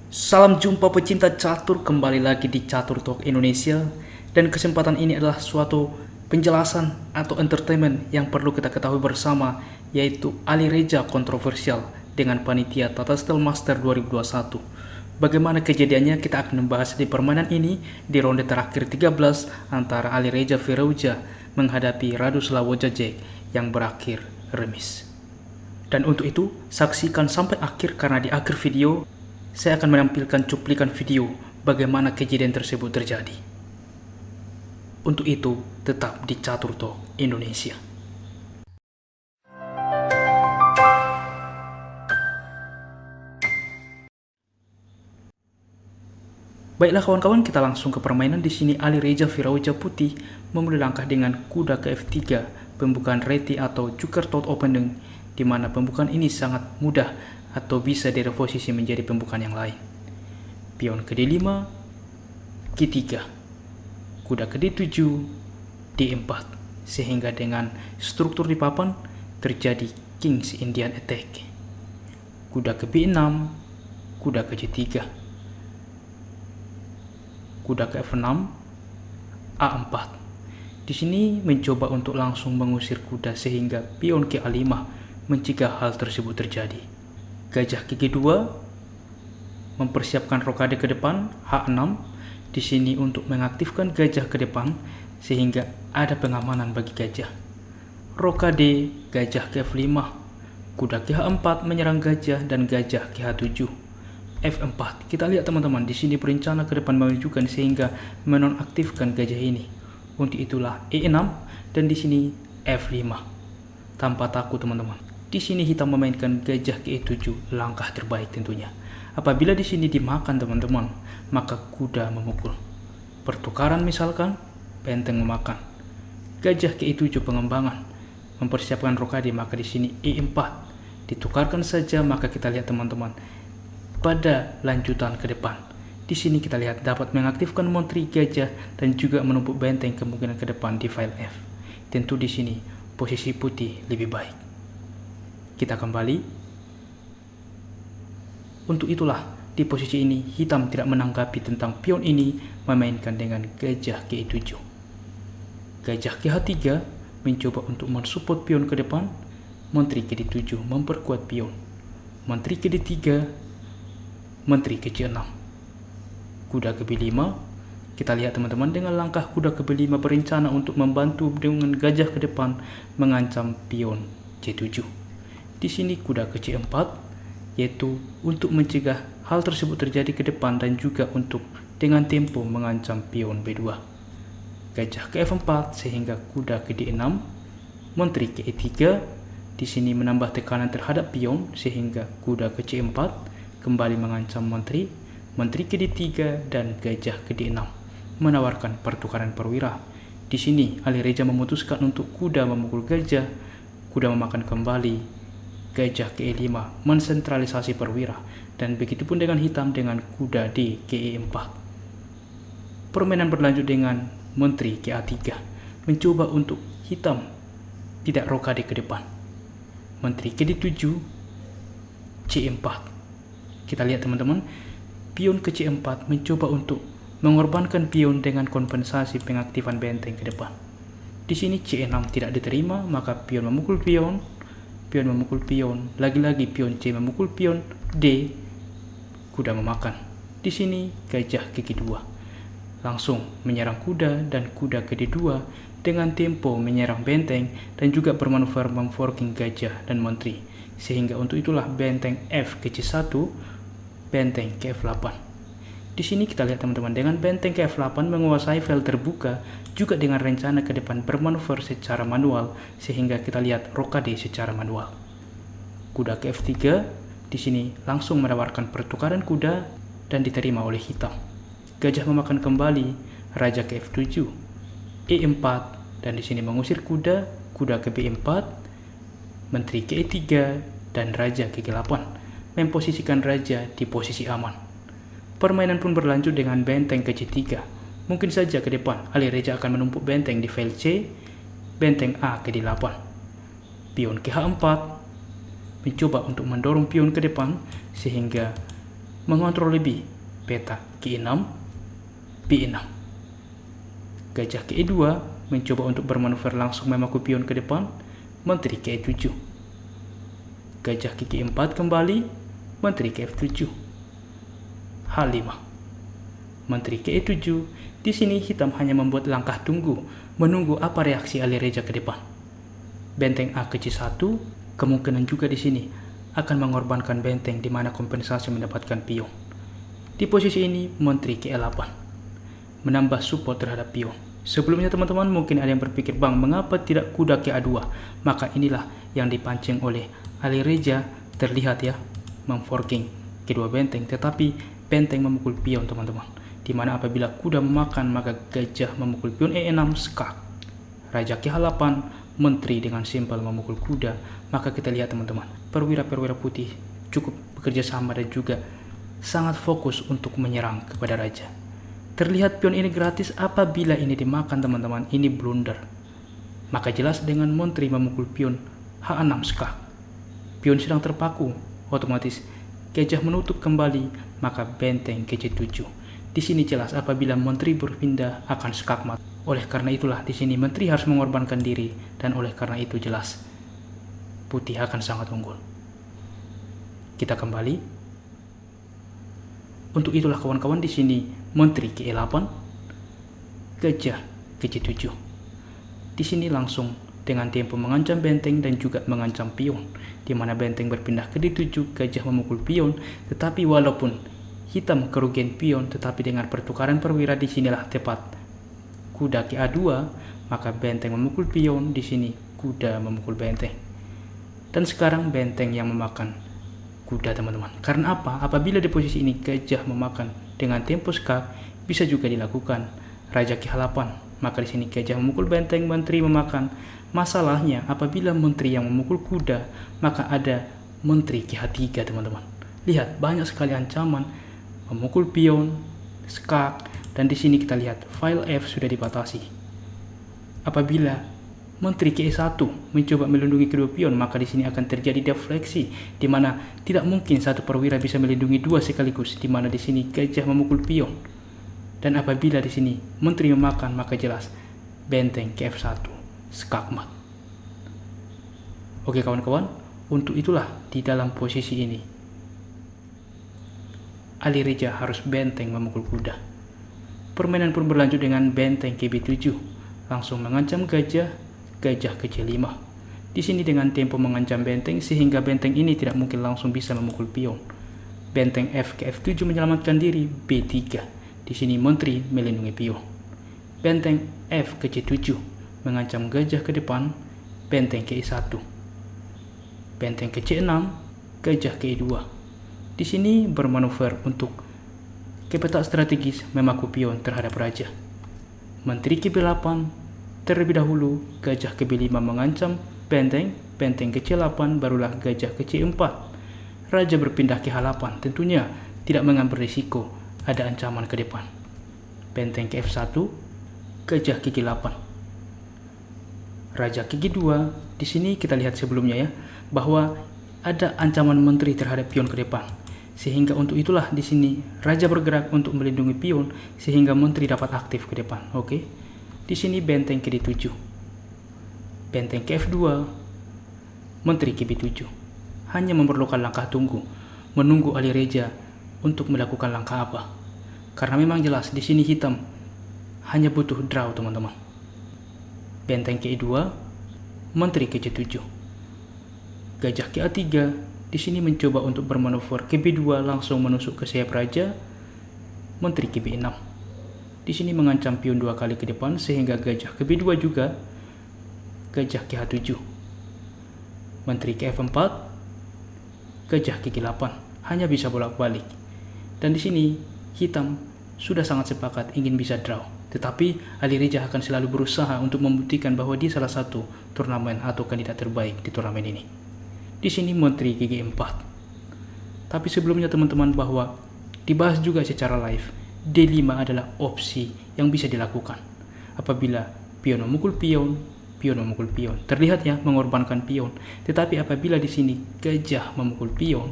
Salam jumpa pecinta catur, kembali lagi di Catur Talk Indonesia. Dan kesempatan ini adalah suatu penjelasan atau entertainment yang perlu kita ketahui bersama, yaitu Ali Reza kontroversial dengan panitia Tata Steel Master 2021. Bagaimana kejadiannya kita akan membahas di permainan ini di ronde terakhir 13 antara Ali Reza Firauja menghadapi Radu Slawojajek yang berakhir remis. Dan untuk itu, saksikan sampai akhir karena di akhir video saya akan menampilkan cuplikan video bagaimana kejadian tersebut terjadi. Untuk itu, tetap di Catur Talk Indonesia. Baiklah kawan-kawan, kita langsung ke permainan. Di sini Ali Reza Firauja Putih memulai langkah dengan kuda ke F3, pembukaan reti atau joker tot opening, di mana pembukaan ini sangat mudah atau bisa direposisi menjadi pembukaan yang lain. Pion ke D5, G3, kuda ke D7, D4, sehingga dengan struktur di papan terjadi King's Indian Attack. Kuda ke B6, kuda ke G3, kuda ke F6, A4. Di sini mencoba untuk langsung mengusir kuda sehingga pion ke A5 mencegah hal tersebut terjadi. Gajah ke G2, mempersiapkan rokade ke depan, H6. Di sini untuk mengaktifkan gajah ke depan sehingga ada pengamanan bagi gajah. Rokade gajah ke F5, kuda ke H4 menyerang gajah dan gajah ke H7. F4. Kita lihat teman-teman, di sini berencana ke depan memajukan sehingga menonaktifkan gajah ini. Untuk itulah E6 dan di sini F5. Tanpa takut teman-teman. Di sini hitam memainkan gajah ke E7, langkah terbaik tentunya. Apabila di sini dimakan teman-teman, maka kuda memukul. Pertukaran misalkan, benteng memakan. Gajah ke E7 pengembangan, mempersiapkan rokade, maka di sini E4. Ditukarkan saja, maka kita lihat teman-teman. Pada lanjutan ke depan, di sini kita lihat dapat mengaktifkan montri gajah dan juga menumpuk benteng kemungkinan ke depan di file F. Tentu di sini posisi putih lebih baik. Kita kembali. Untuk itulah di posisi ini hitam tidak menanggapi tentang pion ini, memainkan dengan gajah ke E7. Gajah ke H3 mencoba untuk mensupport pion ke depan. Menteri ke D7 memperkuat pion. Menteri ke D3, menteri ke C6. Kuda ke B5. Kita lihat teman-teman, dengan langkah kuda ke B5 berencana untuk membantu dengan gajah ke depan mengancam pion C7. Di sini kuda ke C4, yaitu untuk mencegah hal tersebut terjadi ke depan dan juga untuk dengan tempo mengancam pion B2. Gajah ke F4 sehingga kuda ke D6, menteri ke E3. Di sini menambah tekanan terhadap pion sehingga kuda ke C4 kembali mengancam menteri, menteri ke D3 dan gajah ke D6 menawarkan pertukaran perwira. Di sini Ali Reza memutuskan untuk kuda memukul gajah, kuda memakan kembali, gajah ke E5 mensentralisasi perwira, dan begitupun dengan hitam dengan kuda D ke E4. Permainan berlanjut dengan menteri ke A3, mencoba untuk hitam tidak rokade ke depan. Menteri ke D7, C4. Kita lihat teman-teman, pion ke C4 mencoba untuk mengorbankan pion dengan kompensasi pengaktifan benteng ke depan. Di sini C6 tidak diterima, maka pion memukul pion, pion memukul pion, lagi-lagi pion C memukul pion D, kuda memakan. Di sini gajah ke G2, langsung menyerang kuda dan kuda ke D2 dengan tempo menyerang benteng dan juga bermanuver memforking gajah dan menteri, sehingga untuk itulah benteng F ke C1, benteng ke F8. Di sini kita lihat teman-teman, dengan benteng ke F8 menguasai file terbuka juga dengan rencana ke depan bermanuver secara manual, sehingga kita lihat rokade secara manual. Kuda ke F3, di sini langsung menawarkan pertukaran kuda dan diterima oleh hitam. Gajah memakan kembali, raja ke F7, E4, dan di sini mengusir kuda, kuda ke B4, menteri ke E3 dan raja ke G8, memposisikan raja di posisi aman. Permainan pun berlanjut dengan benteng ke C3. Mungkin saja ke depan Ali Reza akan menumpuk benteng di file C, benteng A ke D8. Pion ke H4 mencoba untuk mendorong pion ke depan sehingga mengontrol lebih peta G6, B6. Gajah G2 mencoba untuk bermanuver langsung memaku pion ke depan, menteri ke E7. Gajah ke G4 kembali, menteri ke F7. H5. Menteri ke E7. Di sini hitam hanya membuat langkah tunggu, menunggu apa reaksi Alireza ke depan. Benteng A ke C1 kemungkinan juga di sini akan mengorbankan benteng di mana kompensasi mendapatkan pion. Di posisi ini, menteri ke E8 menambah support terhadap pion. Sebelumnya teman-teman mungkin ada yang berpikir, bang, mengapa tidak kuda ke A2? Maka inilah yang dipancing oleh Alireza, terlihat ya, memforking kedua benteng, tetapi benteng memukul pion teman-teman. Dimana apabila kuda memakan, maka gajah memukul pion E6 skak. Raja ke H8, menteri dengan simpel memukul kuda. Maka kita lihat teman-teman, perwira-perwira putih cukup bekerja sama dan juga sangat fokus untuk menyerang kepada raja. Terlihat pion ini gratis, apabila ini dimakan teman-teman, ini blunder. Maka jelas dengan menteri memukul pion H6 skak. Pion sedang terpaku, otomatis gajah menutup kembali, maka benteng ke C7. Di sini jelas apabila menteri berpindah akan skakmat. Oleh karena itulah di sini menteri harus mengorbankan diri, dan oleh karena itu jelas putih akan sangat unggul. Kita kembali. Untuk itulah kawan-kawan di sini menteri ke E8, gajah ke C7. Di sini langsung dengan tempo mengancam benteng dan juga mengancam pion, di mana benteng berpindah ke D7, gajah memukul pion, tetapi walaupun hitam kerugian pion, tetapi dengan pertukaran perwira di sinilah tepat kuda ke A2, maka benteng memukul pion, di sini kuda memukul benteng. Dan sekarang benteng yang memakan kuda teman-teman. Karena apa? Apabila di posisi ini gajah memakan dengan tempo skak, bisa juga dilakukan raja ke H8. Maka di sini gajah memukul benteng, menteri memakan. Masalahnya apabila menteri yang memukul kuda, maka ada menteri ke H3 teman-teman. Lihat, banyak sekali ancaman memukul pion, skak, dan di sini kita lihat file F sudah dibatasi. Apabila menteri ke E1 mencoba melindungi kedua pion, maka di sini akan terjadi defleksi, di mana tidak mungkin satu perwira bisa melindungi dua sekaligus, di mana di sini gajah memukul pion. Dan apabila di sini menteri memakan, maka jelas benteng ke F1 skakmat. Oke kawan-kawan, untuk itulah di dalam posisi ini Alireza harus benteng memukul kuda. Permainan pun berlanjut dengan benteng ke B7, langsung mengancam gajah ke C5. Di sini dengan tempo mengancam benteng sehingga benteng ini tidak mungkin langsung bisa memukul pion. Benteng F ke F7 menyelamatkan diri, B3. Di sini menteri melindungi pion. Benteng F ke C7 mengancam gajah ke depan, benteng ke E1. Benteng ke C6, gajah ke E2. Di sini bermanuver untuk ke peta strategis memaku pion terhadap raja. Menteri ke B8, terlebih dahulu gajah ke B5 mengancam benteng, benteng ke C8, barulah gajah ke C4. Raja berpindah ke H8, tentunya tidak mengambil risiko ada ancaman ke depan. Benteng ke F1, gajah ke G8. Raja ke G2, di sini kita lihat sebelumnya ya, bahwa ada ancaman menteri terhadap pion ke depan. Sehingga untuk itulah di sini raja bergerak untuk melindungi pion sehingga menteri dapat aktif ke depan. Oke. Di sini benteng ke D7, benteng ke F2, menteri ke B7. Hanya memerlukan langkah tunggu, menunggu Alireza untuk melakukan langkah apa. Karena memang jelas di sini hitam hanya butuh draw teman-teman. Benteng ke E2, menteri ke C7. Gajah ke A3, di sini mencoba untuk bermanuver ke B2 langsung menusuk ke sayap raja, menteri ke B6. Di sini mengancam pion dua kali ke depan sehingga gajah ke B2 juga, gajah ke H7. Menteri ke F4, gajah ke G8. Hanya bisa bolak-balik. Dan di sini hitam sudah sangat sepakat ingin bisa draw. Tetapi Alireza akan selalu berusaha untuk membuktikan bahwa dia salah satu turnamen atau kandidat terbaik di turnamen ini. Di sini menteri ke G4. Tapi sebelumnya teman-teman bahwa dibahas juga secara live, D5 adalah opsi yang bisa dilakukan. Apabila pion memukul pion, pion memukul pion. Terlihat ya mengorbankan pion. Tetapi apabila di sini gajah memukul pion,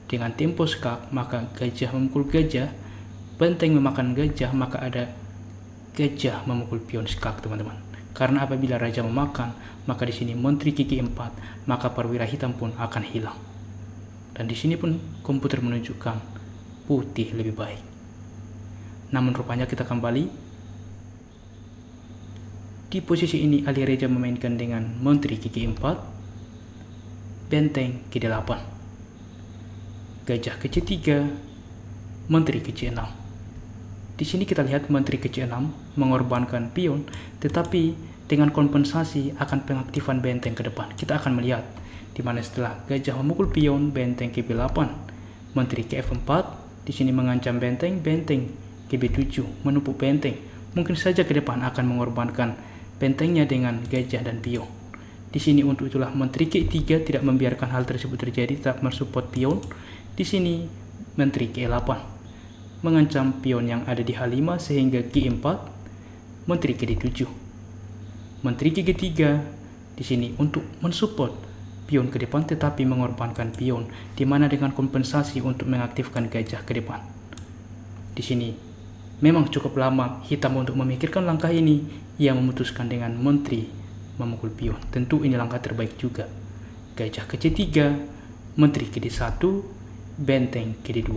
dengan tempo skak, maka gajah memukul gajah, benteng memakan gajah, maka ada gajah memukul pion skak, teman-teman. Karena apabila raja memakan, maka di sini menteri gigi 4, maka perwira hitam pun akan hilang. Dan di sini pun komputer menunjukkan putih lebih baik. Namun rupanya kita kembali. Di posisi ini Ali Reza memainkan dengan menteri gigi 4, benteng gigi 8. Gajah kecil 3, menteri kecil 6. Di sini kita lihat menteri kecil 6 mengorbankan pion, tetapi dengan kompensasi akan pengaktifan benteng ke depan. Kita akan melihat di mana setelah gajah memukul pion, benteng GB8, menteri ke F4, di sini mengancam benteng, benteng GB7 menumpuk benteng. Mungkin saja ke depan akan mengorbankan bentengnya dengan gajah dan pion. Di sini untuk itulah menteri K3 tidak membiarkan hal tersebut terjadi, tetap mensupport pion. Di sini menteri K8 mengancam pion yang ada di H5 sehingga G4, menteri ke D7. Menteri G3 di sini untuk mensupport pion ke depan tetapi mengorbankan pion, di mana dengan kompensasi untuk mengaktifkan gajah ke depan. Di sini memang cukup lama hitam untuk memikirkan langkah ini. Ia memutuskan dengan menteri memukul pion. Tentu ini langkah terbaik juga. Gajah kecil 3, menteri ke D1, benteng ke D2.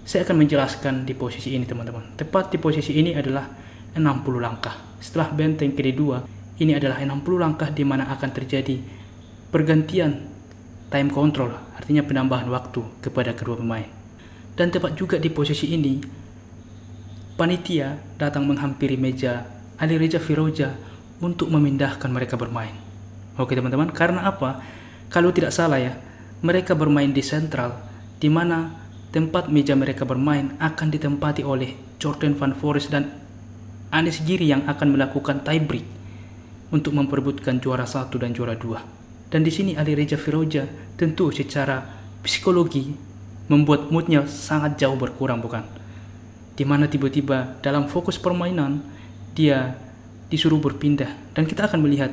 Saya akan menjelaskan di posisi ini, teman-teman. Tepat di posisi ini adalah 60 langkah. Setelah benteng ke D2, ini adalah 60 langkah di mana akan terjadi pergantian time control, artinya penambahan waktu kepada kedua pemain. Dan tepat juga di posisi ini, panitia datang menghampiri meja Ali Reza Firoja untuk memindahkan mereka bermain. Oke teman-teman, karena apa? Kalau tidak salah ya, mereka bermain di sentral, di mana tempat meja mereka bermain akan ditempati oleh Jordan Van Foreest dan Anis Giri yang akan melakukan tie break untuk memperebutkan juara 1 dan juara 2. Dan di sini Ali Reza Firoja tentu secara psikologi membuat moodnya sangat jauh berkurang, bukan? Di mana tiba-tiba dalam fokus permainan dia disuruh berpindah, dan kita akan melihat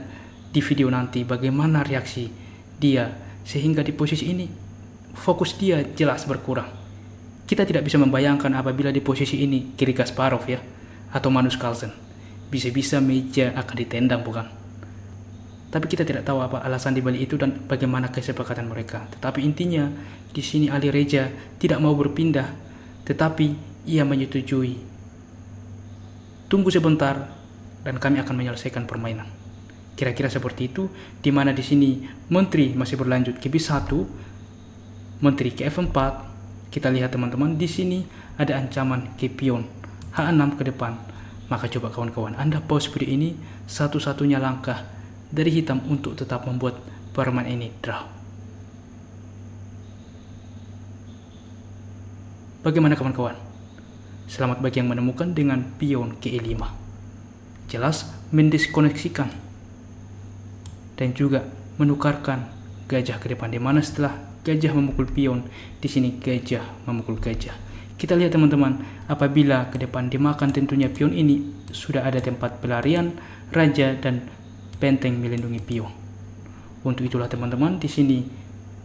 di video nanti bagaimana reaksi dia, sehingga di posisi ini fokus dia jelas berkurang. Kita tidak bisa membayangkan apabila di posisi ini Garry Kasparov ya, atau Magnus Carlsen, bisa-bisa meja akan ditendang, bukan? Tapi kita tidak tahu apa alasan di balik itu dan bagaimana kesepakatan mereka. Tetapi intinya di sini Ali Reza tidak mau berpindah, tetapi ia menyetujui. Tunggu sebentar dan kami akan menyelesaikan permainan. Kira-kira seperti itu, di mana di sini menteri masih berlanjut ke B1, menteri ke F4. Kita lihat teman-teman, di sini ada ancaman ke pion H6 ke depan. Maka coba kawan-kawan, Anda pause video ini, satu-satunya langkah dari hitam untuk tetap membuat permainan ini draw. Bagaimana kawan-kawan? Selamat bagi yang menemukan dengan pion ke E5. Jelas mendiskoneksikan dan juga menukarkan gajah ke depan, di mana setelah gajah memukul pion, di sini gajah memukul gajah. Kita lihat teman-teman, apabila ke depan dimakan tentunya pion ini sudah ada tempat pelarian raja dan benteng melindungi pion. Untuk itulah teman-teman, di sini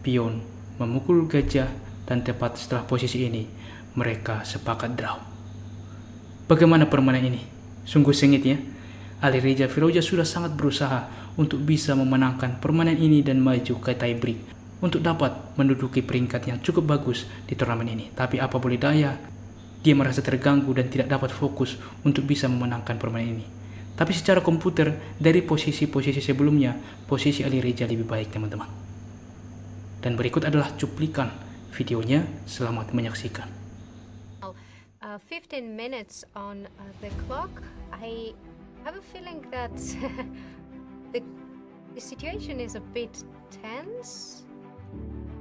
pion memukul gajah dan tepat setelah posisi ini mereka sepakat draw. Bagaimana permainan ini? Sungguh sengit ya. Ali Reza Firoja sudah sangat berusaha untuk bisa memenangkan permainan ini dan maju ke tie break untuk dapat menduduki peringkat yang cukup bagus di turnamen ini. Tapi apa boleh daya, dia merasa terganggu dan tidak dapat fokus untuk bisa memenangkan permainan ini. Tapi secara komputer, dari posisi-posisi sebelumnya, posisi Ali Reza lebih baik teman-teman. Dan berikut adalah cuplikan videonya. Selamat menyaksikan. 15 minutes on the clock. I have a feeling that the situation is a bit tense.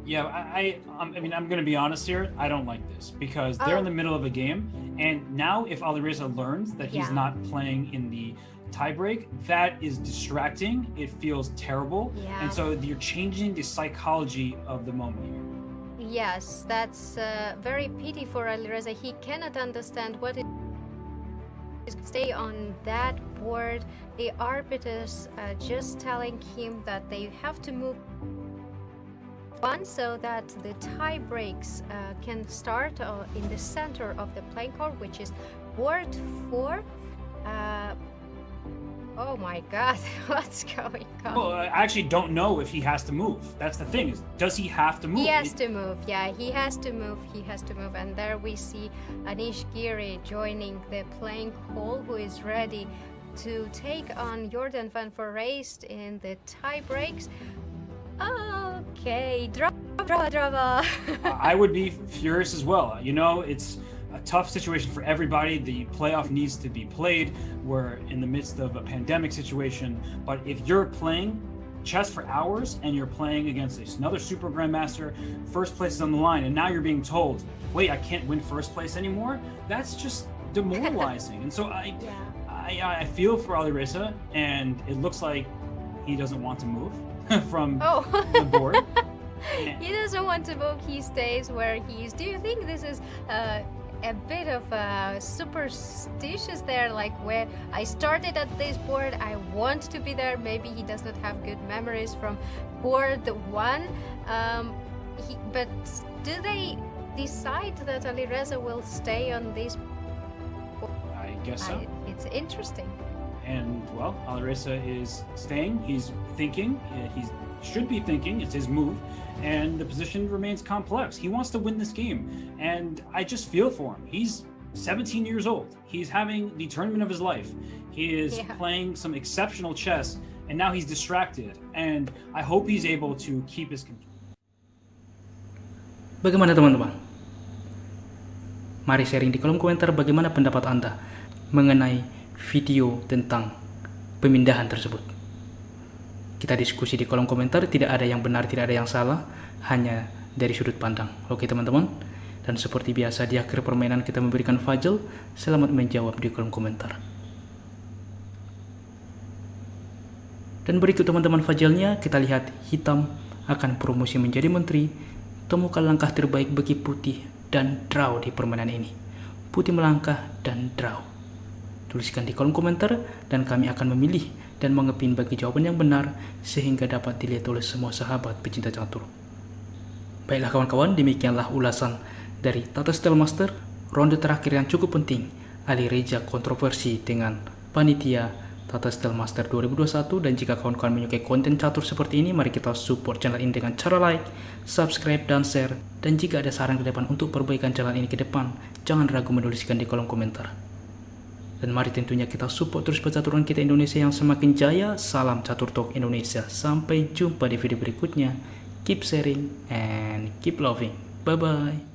Yeah, I mean, I'm going to be honest here. I don't like this because they're in the middle of a game, and now if Alireza learns that he's not playing in the tiebreak, that is distracting. It feels terrible, and so you're changing the psychology of the moment here. Yes, that's very pity for Alireza. He cannot understand what it is. Stay on that board. The arbiters just telling him that they have to move one so that the tie breaks can start in the center of the playing court, which is board 4. Oh my god, what's going on? Well, I actually don't know if he has to move. That's the thing, is does he have to move? He has to move, yeah, he has to move. And there we see Anish Giri joining the playing hall, who is ready to take on Jordan van Foreest in the tie breaks. Okay, drama. I would be furious as well. You know, it's a tough situation for everybody. The playoff needs to be played. We're in the midst of a pandemic situation. But if you're playing chess for hours and you're playing against another super grandmaster, first place is on the line, and now you're being told, wait, I can't win first place anymore, that's just demoralizing. And so I feel for Alireza, and it looks like he doesn't want to move from the board. He doesn't want to move. He stays where he is. Do you think this is a bit of superstitious there, like where I started at this board, I want to be there? Maybe he does not have good memories from board 1. But do they decide that Alireza will stay on this board? I guess so. It's interesting. And well, Alireza is staying. He's thinking. He should be thinking. It's his move. And the position remains complex. He wants to win this game. And I just feel for him. He's 17 years old. He's having the tournament of his life. He is playing some exceptional chess. And now he's distracted. And I hope he's able to keep his control. Bagaimana teman-teman? Mari sharing di kolom komentar bagaimana pendapat Anda mengenai video tentang pemindahan tersebut. Kita diskusi di kolom komentar, tidak ada yang benar, tidak ada yang salah, hanya dari sudut pandang. Oke teman-teman? Dan seperti biasa di akhir permainan kita memberikan Fajl selamat menjawab di kolom komentar. Dan berikut teman-teman Fajlnya, kita lihat hitam akan promosi menjadi menteri, temukan langkah terbaik bagi putih dan draw di permainan ini. Putih melangkah dan draw. Tuliskan di kolom komentar dan kami akan memilih dan mengepin bagi jawaban yang benar sehingga dapat dilihat oleh semua sahabat pecinta catur. Baiklah kawan-kawan, demikianlah ulasan dari Tata Steel Master ronde terakhir yang cukup penting. Alireza kontroversi dengan panitia Tata Steel Master 2021. Dan jika kawan-kawan menyukai konten catur seperti ini, mari kita support channel ini dengan cara like, subscribe, dan share. Dan jika ada saran ke depan untuk perbaikan channel ini ke depan, jangan ragu menuliskan di kolom komentar. Dan mari tentunya kita support terus percaturan kita Indonesia yang semakin jaya. Salam Catur Talk Indonesia. Sampai jumpa di video berikutnya. Keep sharing and keep loving. Bye-bye.